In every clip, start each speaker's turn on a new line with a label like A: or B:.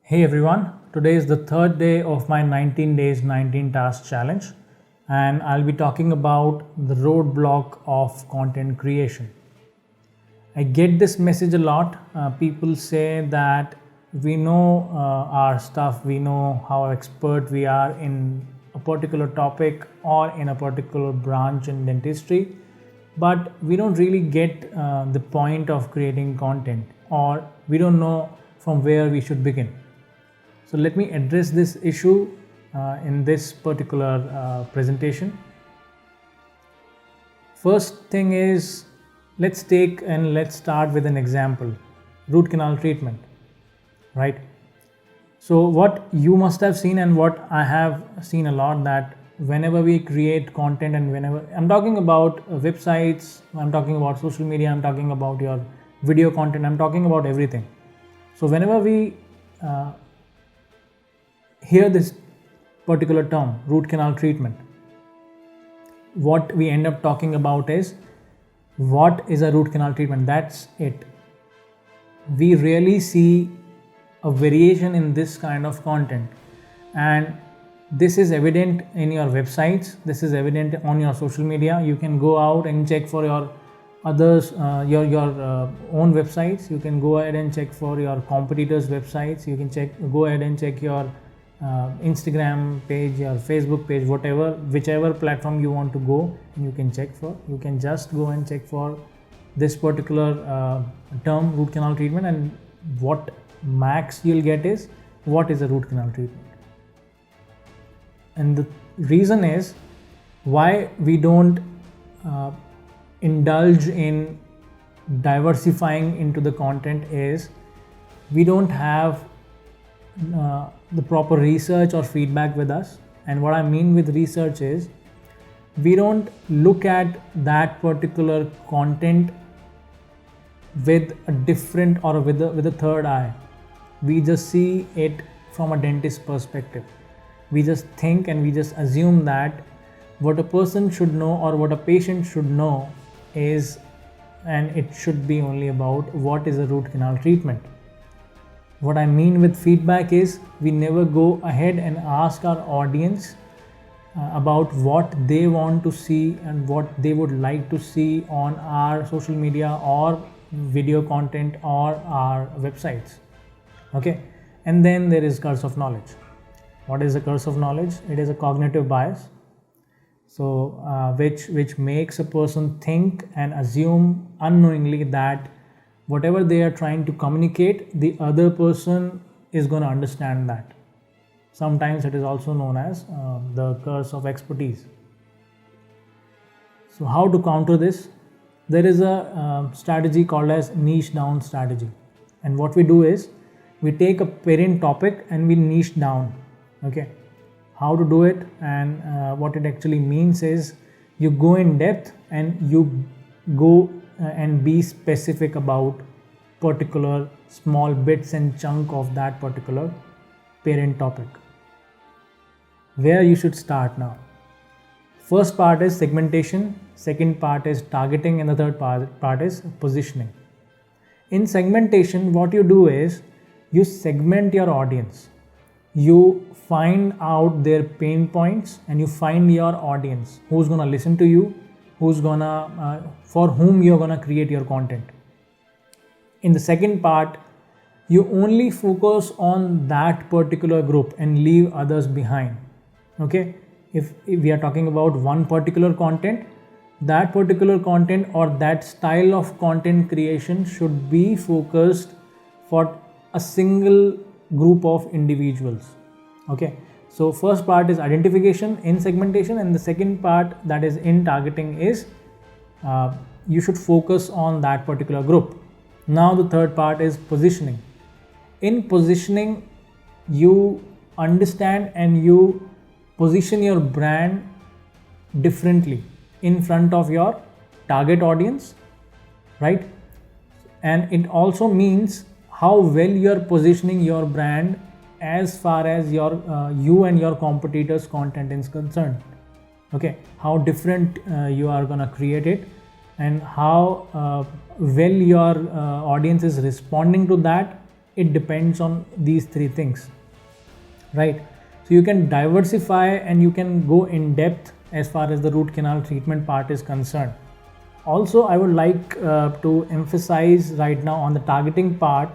A: Hey everyone, today is the third day of my 19 days 19 tasks challenge, and I'll be talking about the roadblock of content creation. I get this message a lot. People say that we know our stuff, we know how expert we are in a particular topic or in a particular branch in dentistry, but we don't really get the point of creating content, or we don't know from where we should begin. So let me address this issue in this particular presentation. First thing is, let's start with an example, root canal treatment, right? So what you must have seen and what I have seen a lot, that whenever we create content, and whenever I'm talking about websites, I'm talking about social media, I'm talking about your video content, I'm talking about everything. So whenever we hear this particular term, root canal treatment, what we end up talking about is, what is a root canal treatment? That's it. We rarely see a variation in this kind of content, and this is evident in your websites, this is evident on your social media. You can go out and check for your others, your own websites. You can go ahead and check for your competitors' websites. You can go ahead and check your Instagram page, your Facebook page, whichever platform you want to go, and you can check for. You can just go and check for this particular term, root canal treatment, and what max you'll get is, what is a root canal treatment. And the reason is why we don't indulge in diversifying into the content is, we don't have the proper research or feedback with us. And what I mean with research is, we don't look at that particular content with a different, or with a third eye. We just see it from a dentist perspective. We just think and we just assume that what a person should know or what a patient should know is, and it should be only about what is a root canal treatment. What I mean with feedback is, we never go ahead and ask our audience about what they want to see and what they would like to see on our social media or video content or our websites. Okay, and then there is curse of knowledge. What is the curse of knowledge? It is a cognitive bias. So which makes a person think and assume unknowingly that whatever they are trying to communicate, the other person is going to understand that. Sometimes it is also known as the curse of expertise. So how to counter this? There is a strategy called as niche down strategy. And what we do is, we take a parent topic and we niche down. Okay, how to do it, and what it actually means is, you go in depth and you go and be specific about particular small bits and chunk of that particular parent topic. Where you should start now? First part is segmentation, second part is targeting, and the third part is positioning. In segmentation, what you do is, you segment your audience. You find out their pain points and you find your audience, who's going to listen to you, who's gonna for whom you're gonna create your content. In the second part, you only focus on that particular group and leave others behind. Okay, if we are talking about one particular content, that particular content or that style of content creation should be focused for a single group of individuals. Okay, so first part is identification in segmentation, and the second part, that is in targeting, is you should focus on that particular group. Now the third part is positioning. In positioning, you understand and you position your brand differently in front of your target audience, right? And it also means how well you're positioning your brand as far as your you and your competitors' content is concerned. Okay, how different you are gonna create it, and how well your audience is responding to that it depends on these three things, right? So you can diversify and you can go in depth as far as the root canal treatment part is concerned. Also, I would like to emphasize right now on the targeting part.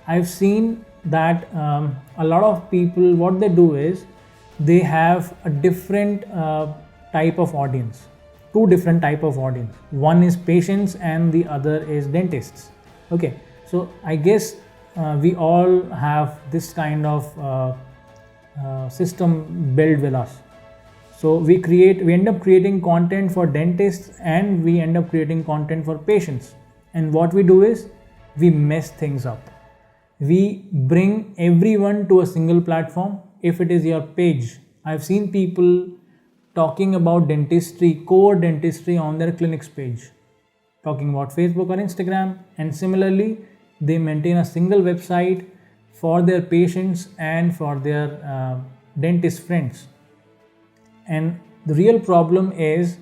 A: I've seen that a lot of people, what they do is they have a different type of audience, two different type of audience. One is patients and the other is dentists. Okay, so I guess we all have this kind of system built with us. So we end up creating content for dentists and we end up creating content for patients. And what we do is we mess things up. We bring everyone to a single platform. If it is your page, I've seen people talking about dentistry, core dentistry on their clinics page, talking about Facebook or Instagram, and similarly they maintain a single website for their patients and for their dentist friends. And the real problem is,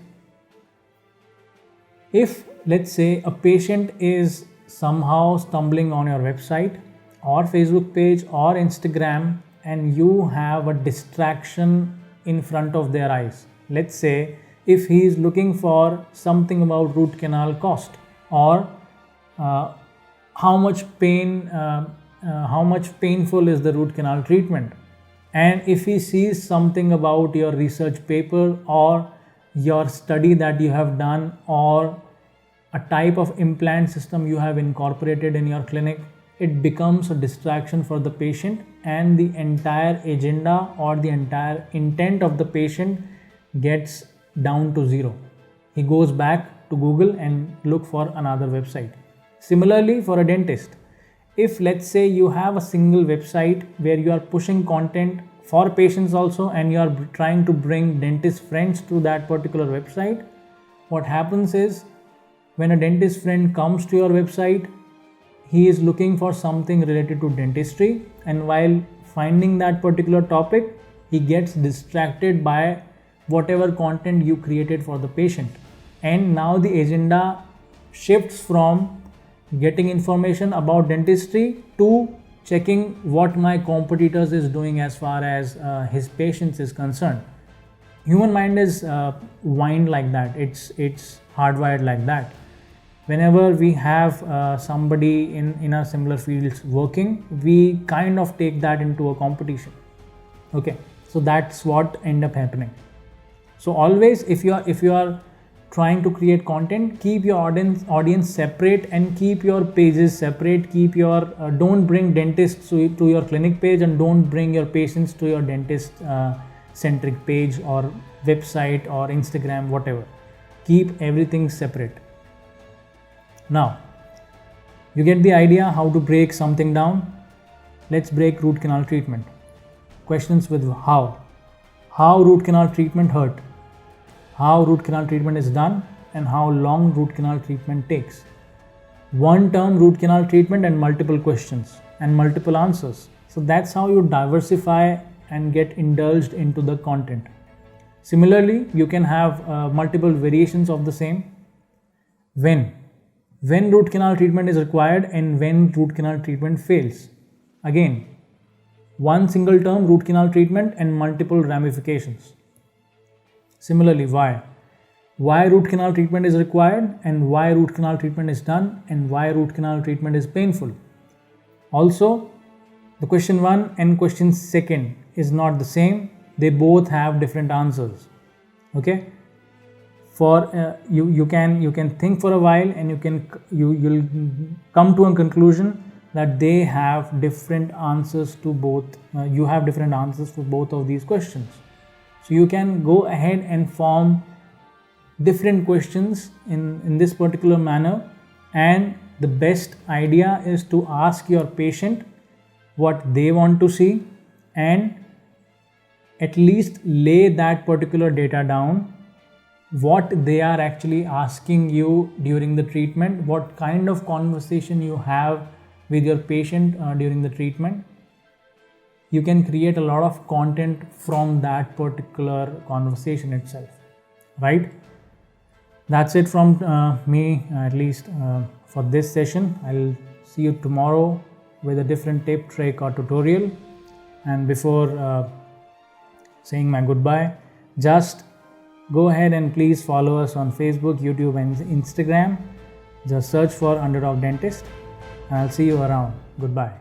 A: if let's say a patient is somehow stumbling on your website or Facebook page or Instagram and you have a distraction in front of their eyes. Let's say if he is looking for something about root canal cost or how much painful is the root canal treatment, and if he sees something about your research paper or your study that you have done or a type of implant system you have incorporated in your clinic, it becomes a distraction for the patient, and the entire agenda or the entire intent of the patient gets down to zero. He goes back to Google and look for another website. Similarly, for a dentist, if let's say you have a single website where you are pushing content for patients also and you are trying to bring dentist friends to that particular website, what happens is when a dentist friend comes to your website, he is looking for something related to dentistry, and while finding that particular topic, he gets distracted by whatever content you created for the patient. And now the agenda shifts from getting information about dentistry to checking what my competitors is doing as far as his patients is concerned. Human mind is wired like that. It's hardwired like that. Whenever we have somebody in a similar fields working, we kind of take that into a competition. Okay, so that's what end up happening. So always, if you are trying to create content, keep your audience separate and keep your pages separate. Keep your don't bring dentists to your clinic page and don't bring your patients to your dentist centric page or website or Instagram, whatever. Keep everything separate. Now you get the idea how to break something down. Let's break root canal treatment. Questions with how root canal treatment hurt, how root canal treatment is done, and how long root canal treatment takes. One term root canal treatment and multiple questions and multiple answers. So that's how you diversify and get indulged into the content. Similarly, you can have multiple variations of the same. When root canal treatment is required and when root canal treatment fails. Again, one single term root canal treatment and multiple ramifications. Similarly, why root canal treatment is required and why root canal treatment is done and why root canal treatment is painful. Also, the question 1 and question 2 is not the same. They both have different answers. Okay, for you can think for a while and you'll come to a conclusion that they have different answers to both. You have different answers for both of these questions. So you can go ahead and form different questions in this particular manner, and the best idea is to ask your patient what they want to see and at least lay that particular data down, what they are actually asking you during the treatment, what kind of conversation you have with your patient during the treatment. You can create a lot of content from that particular conversation itself, right? That's it from me, at least for this session. I'll see you tomorrow with a different tip, trick or tutorial. And before saying my goodbye, just go ahead and please follow us on Facebook, YouTube and Instagram. Just search for Underdog Dentist. I'll see you around. Goodbye.